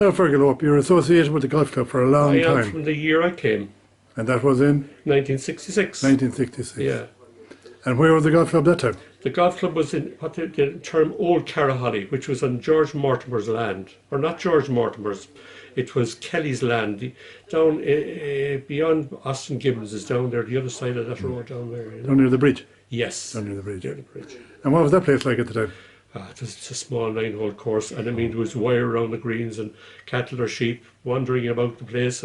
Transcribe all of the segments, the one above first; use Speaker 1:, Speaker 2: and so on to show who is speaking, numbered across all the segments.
Speaker 1: Now, Fergal Hope, you're associated with the golf club for a
Speaker 2: I
Speaker 1: long
Speaker 2: am
Speaker 1: time,
Speaker 2: from the year I came,
Speaker 1: and that was in
Speaker 2: 1966.
Speaker 1: 1966.
Speaker 2: Yeah.
Speaker 1: And where was the golf club that time?
Speaker 2: The golf club was in what the term Old Carraholly, which was on George Mortimer's land. Or not George Mortimer's, it was Kelly's land. Down beyond Austin Gibbons is down there, the other side of that road down there.
Speaker 1: Down near the bridge?
Speaker 2: Yes.
Speaker 1: Down near the bridge.
Speaker 2: Near the bridge.
Speaker 1: And what was that place like at the time?
Speaker 2: It's a small 9-hole course, and I mean there was wire around the greens and cattle or sheep wandering about the place,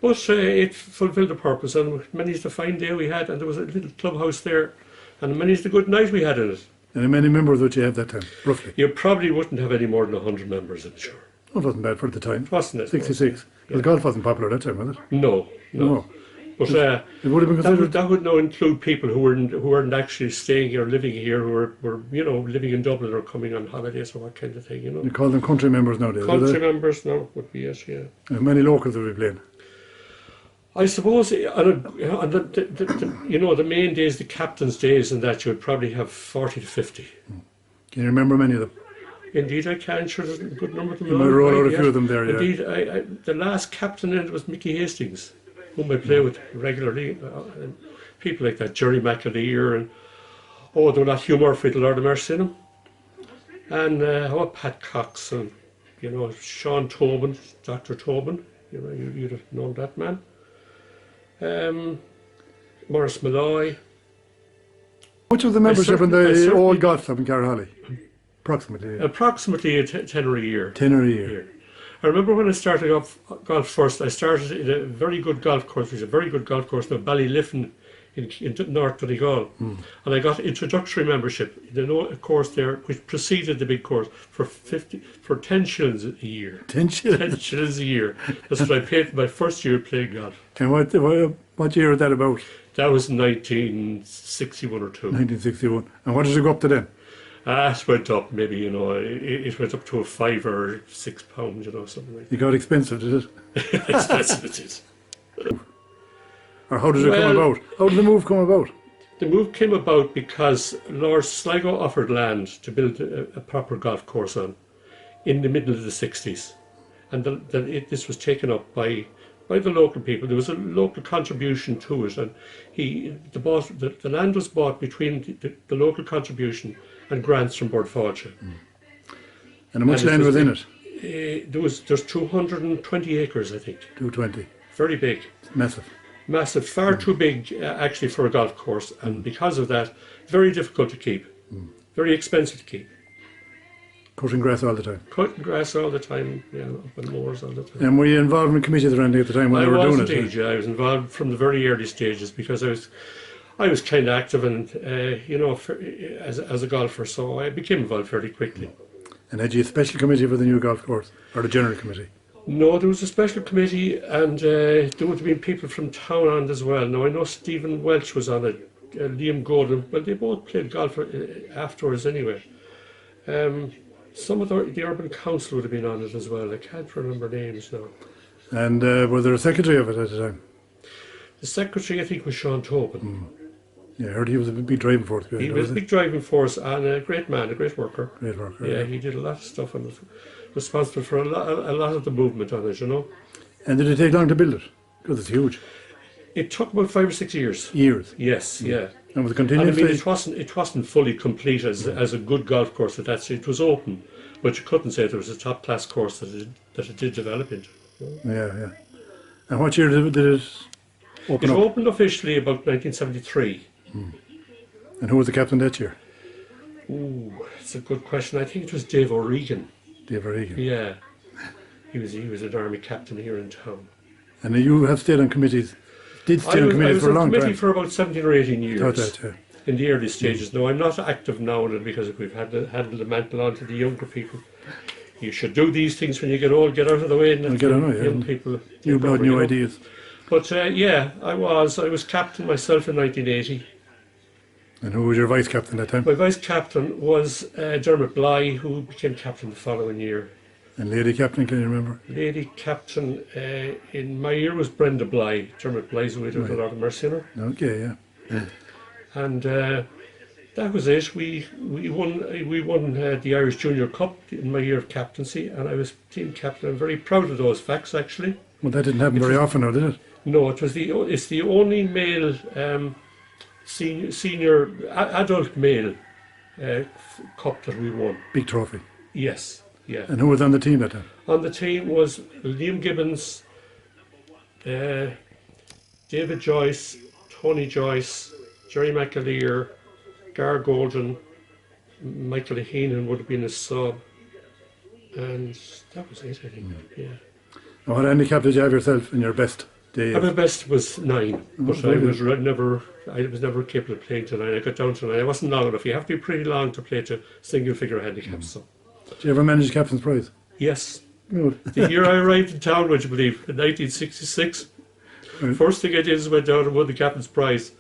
Speaker 2: but it fulfilled the purpose, and many's the fine day we had, and there was a little clubhouse there, and many's the good night we had in it.
Speaker 1: And how many members would you have that time, roughly?
Speaker 2: You probably wouldn't have any more than 100 members, I'm sure.
Speaker 1: Well, it wasn't bad for the time.
Speaker 2: Wasn't it?
Speaker 1: 66.
Speaker 2: Yeah.
Speaker 1: Well, golf wasn't popular that time, was it?
Speaker 2: No. But
Speaker 1: It would have been considered.
Speaker 2: that would now include people who weren't actually staying here, living here, who were living in Dublin or coming on holidays or what kind of thing,
Speaker 1: You call them country members nowadays.
Speaker 2: Country members now would be it, yeah.
Speaker 1: And how many locals have we playing?
Speaker 2: I suppose on the main days, the captain's days, and that you would probably have 40 to 50.
Speaker 1: Can you remember many of them?
Speaker 2: Indeed, I can. Sure, there's a good number of them.
Speaker 1: You might roll out a few of them there, yeah.
Speaker 2: Indeed, the last captain in it was Mickey Hastings, whom I play with regularly. And people like that, Jerry McAleer, and there were not Hugh Murphy, the Lord of mercy in him. And Pat Cox, and Sean Tobin, Dr. Tobin. You'd have known that man. Morris Malloy.
Speaker 1: Much of the membership in the old golf club in Carraholly? Approximately. Yeah.
Speaker 2: Approximately a tenner a year.
Speaker 1: Tenner a year.
Speaker 2: I remember when I started off golf first, I started in a very good golf course, which is a very good golf course now, Ballyliffin in North Donegal. And I got introductory membership in a course there which preceded the big course for 10 shillings a year.
Speaker 1: 10 shillings?
Speaker 2: 10 shillings a year. That's what I paid for my first year playing golf.
Speaker 1: And what year was that about?
Speaker 2: That was 1961 or 2.
Speaker 1: 1961. And what did it go up to then?
Speaker 2: It went up, maybe, it went up to a £5 or £6, something like that.
Speaker 1: It got expensive, did it?
Speaker 2: Expensive it is.
Speaker 1: Or how did it come about? How did the move come about?
Speaker 2: The move came about because Lord Sligo offered land to build a proper golf course on in the middle of the 60s. And this was taken up by the local people. There was a local contribution to it, and the land was bought between the local contribution and grants from Bord Fáilte.
Speaker 1: And how much land was in it?
Speaker 2: There's 220 acres, I think.
Speaker 1: 220.
Speaker 2: Very big.
Speaker 1: Massive.
Speaker 2: Massive, far too big actually for a golf course, and because of that, very difficult to keep, very expensive to keep.
Speaker 1: Cutting grass all the time.
Speaker 2: Cutting grass all the time, up on moors all the time.
Speaker 1: And were you involved in committees or anything at the time when they were doing it?
Speaker 2: Indeed, yeah. I was involved from the very early stages because I was kind of active and as a golfer, so I became involved fairly quickly.
Speaker 1: And had you a special committee for the new golf course, or the general committee?
Speaker 2: No, there was a special committee, and there would have been people from town on it as well. Now I know Stephen Welch was on it, Liam Golden. Well, they both played golf afterwards anyway. Some of the urban council would have been on it as well. I can't remember names now.
Speaker 1: And was there a secretary of it at the time?
Speaker 2: The secretary, I think, was Sean Tobin.
Speaker 1: Yeah, I heard he was a big driving force.
Speaker 2: He was a big driving force and a great man, a great worker.
Speaker 1: Great worker.
Speaker 2: Yeah, he did a lot of stuff and was responsible for a lot of the movement on it,
Speaker 1: And did it take long to build it? Because it's huge.
Speaker 2: It took about 5 or 6 years.
Speaker 1: Years?
Speaker 2: Yes, yeah.
Speaker 1: And was it continuous?
Speaker 2: And I mean, it wasn't fully complete as a good golf course at that stage. It was open, but you couldn't say there was a top class course that it did develop into.
Speaker 1: Yeah. And what year did it open up?
Speaker 2: It opened officially about 1973.
Speaker 1: And who was the captain that year?
Speaker 2: Ooh, it's a good question. I think it was Dave O'Regan.
Speaker 1: Dave O'Regan.
Speaker 2: Yeah, he was an army captain here in town.
Speaker 1: And you have stayed on committees. Did stay on committees for a long time.
Speaker 2: I was on committee for about 17 or 18 years.
Speaker 1: Yeah.
Speaker 2: In the early stages. No, I'm not active now in it because we've handed the mantle on to the younger people. You should do these things when you get old. Get out of the way, and young people.
Speaker 1: New blood, new ideas.
Speaker 2: But I was captain myself in 1980.
Speaker 1: And who was your vice captain that time?
Speaker 2: My vice captain was Dermot Bly, who became captain the following year.
Speaker 1: And lady captain, can you remember?
Speaker 2: Lady captain in my year was Brenda Bly. Dermot Bly's widow, the Lord of mercy on her.
Speaker 1: Okay, yeah.
Speaker 2: And That was it. We won the Irish Junior Cup in my year of captaincy, and I was team captain. I'm very proud of those facts, actually.
Speaker 1: Well, that didn't happen very often now, did it?
Speaker 2: No, it's the only male senior adult male cup that we won.
Speaker 1: Big trophy.
Speaker 2: Yes, yeah.
Speaker 1: And who was on the team that time?
Speaker 2: On the team was Liam Gibbons, David Joyce, Tony Joyce, Jerry McAleer, Gar Golden, Michael Heenan would have been a sub, and that was it, I think. Yeah.
Speaker 1: And what handicap did you have yourself in your best day?
Speaker 2: My best was 9, but I
Speaker 1: very
Speaker 2: was never capable of playing to 9. I got down to 9. I wasn't long enough. You have to be pretty long to play to single figure handicaps. So.
Speaker 1: Did you ever manage captain's prize?
Speaker 2: Yes.
Speaker 1: Good.
Speaker 2: The year I arrived in town, would you believe, in 1966,
Speaker 1: Right.
Speaker 2: first thing I did is went down and won the captain's prize.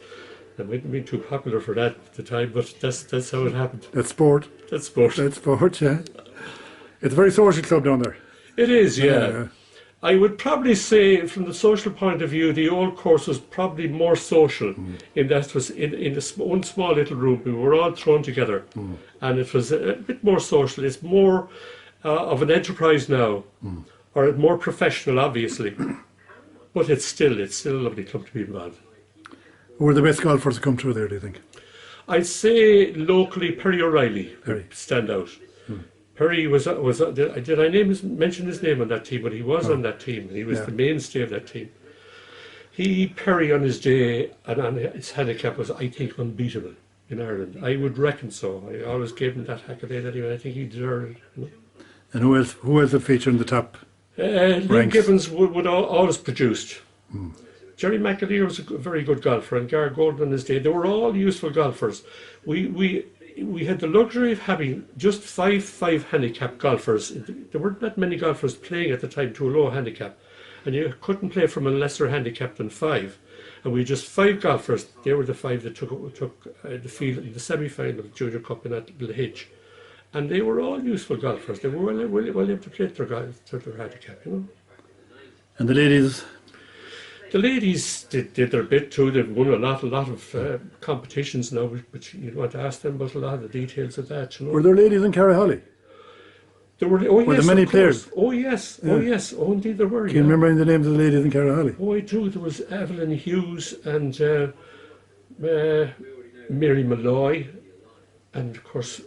Speaker 2: I mightn't have been too popular for that at the time, but that's how it happened.
Speaker 1: That's sport.
Speaker 2: That's sport.
Speaker 1: That's sport, yeah. It's a very social club down there.
Speaker 2: It is, yeah.
Speaker 1: Yeah.
Speaker 2: I would probably say, from the social point of view, the old course was probably more social in that it was in one small little room. We were all thrown together, and it was a bit more social. It's more of an enterprise now, or more professional, obviously. But it's still a lovely club to be involved.
Speaker 1: Who were the best golfers to come through there, do you think?
Speaker 2: I'd say locally, Perry O'Reilly
Speaker 1: Perry.
Speaker 2: would stand out. Perry was did I mention his name on that team? But he was on that team. He was the mainstay of that team. Perry on his day and on his handicap was, I think, unbeatable in Ireland. I would reckon so. I always gave him that accolade anyway. I think he deserved it. You know?
Speaker 1: And who else would feature in the top?
Speaker 2: Liam Gibbons would always produced. Jerry McAleer was a very good golfer, and Gar Golden on his day. They were all useful golfers. We had the luxury of having just five handicap golfers. There weren't that many golfers playing at the time to a low handicap, and you couldn't play from a lesser handicap than 5. And we had just 5 golfers. They were the 5 that took the field in the semi-final of the Junior Cup in that little hitch. And they were all useful golfers. They were well able to play to their handicap, you know.
Speaker 1: And the ladies?
Speaker 2: The ladies did their bit too. They've won a lot of competitions now, which you'd want to ask them about a lot of the details of that. You know.
Speaker 1: Were there ladies in Carrahally?
Speaker 2: There were.
Speaker 1: Were there many players?
Speaker 2: Oh yes, oh yes, oh indeed there were.
Speaker 1: Can you remember any of the names of the ladies in Carrahally?
Speaker 2: Oh, I do. There was Evelyn Hughes and Mary Malloy, and of course,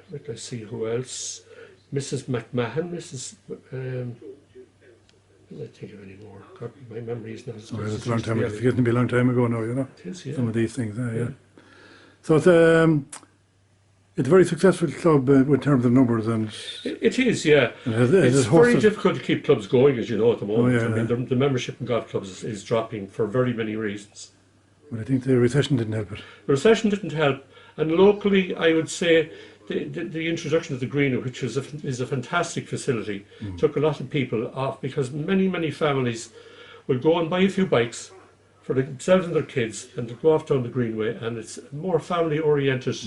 Speaker 2: let's see who else. Mrs. McMahon, Mrs. I can't think of any more. God, my memory is not as good.
Speaker 1: It's a long time ago. It's getting to be a long time ago now, you know.
Speaker 2: It is, yeah.
Speaker 1: Some of these things, yeah. So it's a very successful club in terms of numbers, and
Speaker 2: it is, yeah.
Speaker 1: It's
Speaker 2: very difficult to keep clubs going, as you know, at the moment.
Speaker 1: Oh, yeah,
Speaker 2: I mean, the membership in golf clubs is dropping for very many reasons.
Speaker 1: But I think the recession didn't help it.
Speaker 2: The recession didn't help, and locally, I would say the introduction of the green, which is a fantastic facility, took a lot of people off, because many families will go and buy a few bikes for themselves and their kids, and to go off down the greenway, and it's a more family-oriented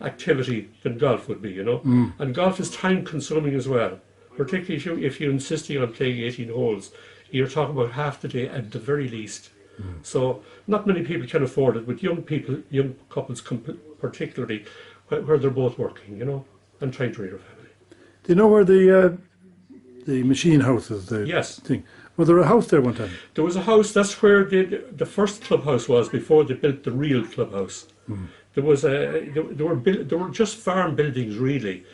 Speaker 2: activity than golf would be, you know. And golf is time-consuming as well, particularly if you're insisting on playing 18 holes. You're talking about half the day at the very least. So not many people can afford it, but young couples particularly, where they're both working, you know, and trying to raise their family.
Speaker 1: Do you know where the machine house is?
Speaker 2: Yes.
Speaker 1: Thing? Was there a house there one time?
Speaker 2: There was a house. That's where the first clubhouse was before they built the real clubhouse. There was there were just farm buildings really.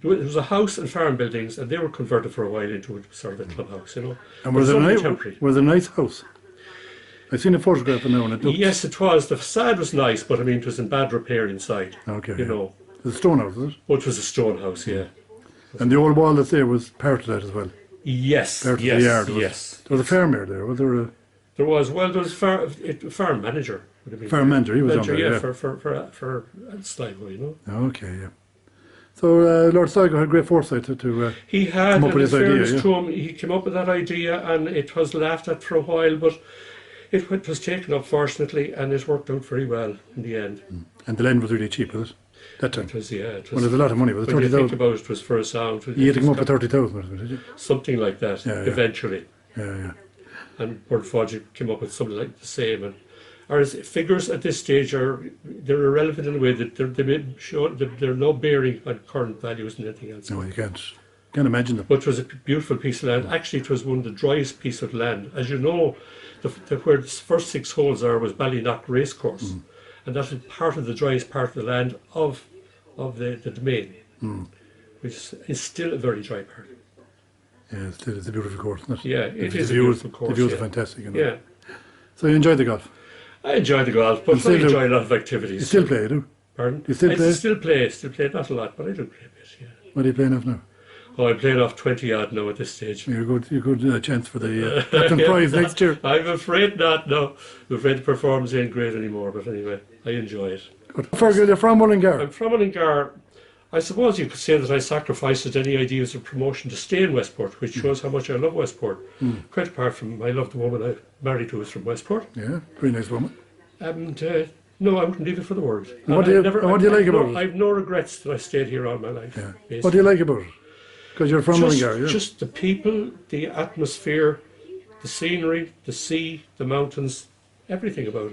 Speaker 2: There was a house and farm buildings, and they were converted for a while into sort of a clubhouse, you know.
Speaker 1: And was it a nice house? I've seen a photograph of it now, and it looked...
Speaker 2: Yes, it was. The facade was nice, but I mean, it was in bad repair inside.
Speaker 1: Okay.
Speaker 2: You know.
Speaker 1: It was a stone house, was it?
Speaker 2: Oh, it was a stone house, yeah.
Speaker 1: And the old wall that's there was part of that as well?
Speaker 2: Yes,
Speaker 1: Part of the yard.
Speaker 2: yes.
Speaker 1: There was a farmer there, was there?
Speaker 2: There was farm manager. Would have been.
Speaker 1: Farm manager, he was on there,
Speaker 2: yeah.
Speaker 1: yeah.
Speaker 2: For Sligo, you know.
Speaker 1: Okay, yeah. So Lord Sligo had great foresight to
Speaker 2: he had,
Speaker 1: come up with this idea,
Speaker 2: to him, he came up with that idea, and it was laughed at for a while, but it was taken up fortunately, and it worked out very well in the end.
Speaker 1: And the land was really cheap, was it? That time?
Speaker 2: It was, yeah. It was,
Speaker 1: well, there's a lot of money, was it?
Speaker 2: When you think
Speaker 1: 30,000?
Speaker 2: about it, it was for a sound.
Speaker 1: You had to come up with 30,000, did you?
Speaker 2: Something like that,
Speaker 1: Yeah, yeah.
Speaker 2: eventually.
Speaker 1: Yeah, yeah.
Speaker 2: And Bird Fudge came up with something like the same, figures at this stage they're irrelevant in a way that they're no bearing on current values and anything else.
Speaker 1: No, you can't imagine them.
Speaker 2: But it was a beautiful piece of land. Actually, it was one of the driest pieces of land. As you know, where the first 6 holes was Ballynock Racecourse, and that is part of the driest part of the land of the domain, which is still a very dry part.
Speaker 1: Yeah, it's a beautiful course, isn't it?
Speaker 2: Yeah, it is a beautiful course.
Speaker 1: The views are fantastic. Isn't it?
Speaker 2: Yeah.
Speaker 1: So you enjoyed the golf?
Speaker 2: I enjoy the golf, but I enjoy a lot of activities.
Speaker 1: You still play, you do?
Speaker 2: Pardon?
Speaker 1: You still play?
Speaker 2: I still play, not a lot, but I do play a bit, yeah.
Speaker 1: What are you playing off now?
Speaker 2: Oh, I'm playing off 20 odd now at this stage.
Speaker 1: You're good chance for the captain prize next year.
Speaker 2: I'm afraid not, no. I'm afraid the performance ain't great anymore, but anyway, I enjoy it.
Speaker 1: Good. Fergal, you're from Mullingar.
Speaker 2: I'm from Mullingar. I suppose you could say that I sacrificed any ideas of promotion to stay in Westport, which shows how much I love Westport. Quite apart from, I love the woman I married to is from Westport.
Speaker 1: Yeah, very nice woman.
Speaker 2: And no, I wouldn't leave it for the world.
Speaker 1: And what do you like about it?
Speaker 2: I have no regrets that I stayed here all my life.
Speaker 1: Yeah. What do you like about it? Because you're from Mullingar, yeah?
Speaker 2: Just the people, the atmosphere, the scenery, the sea, the mountains, everything about it.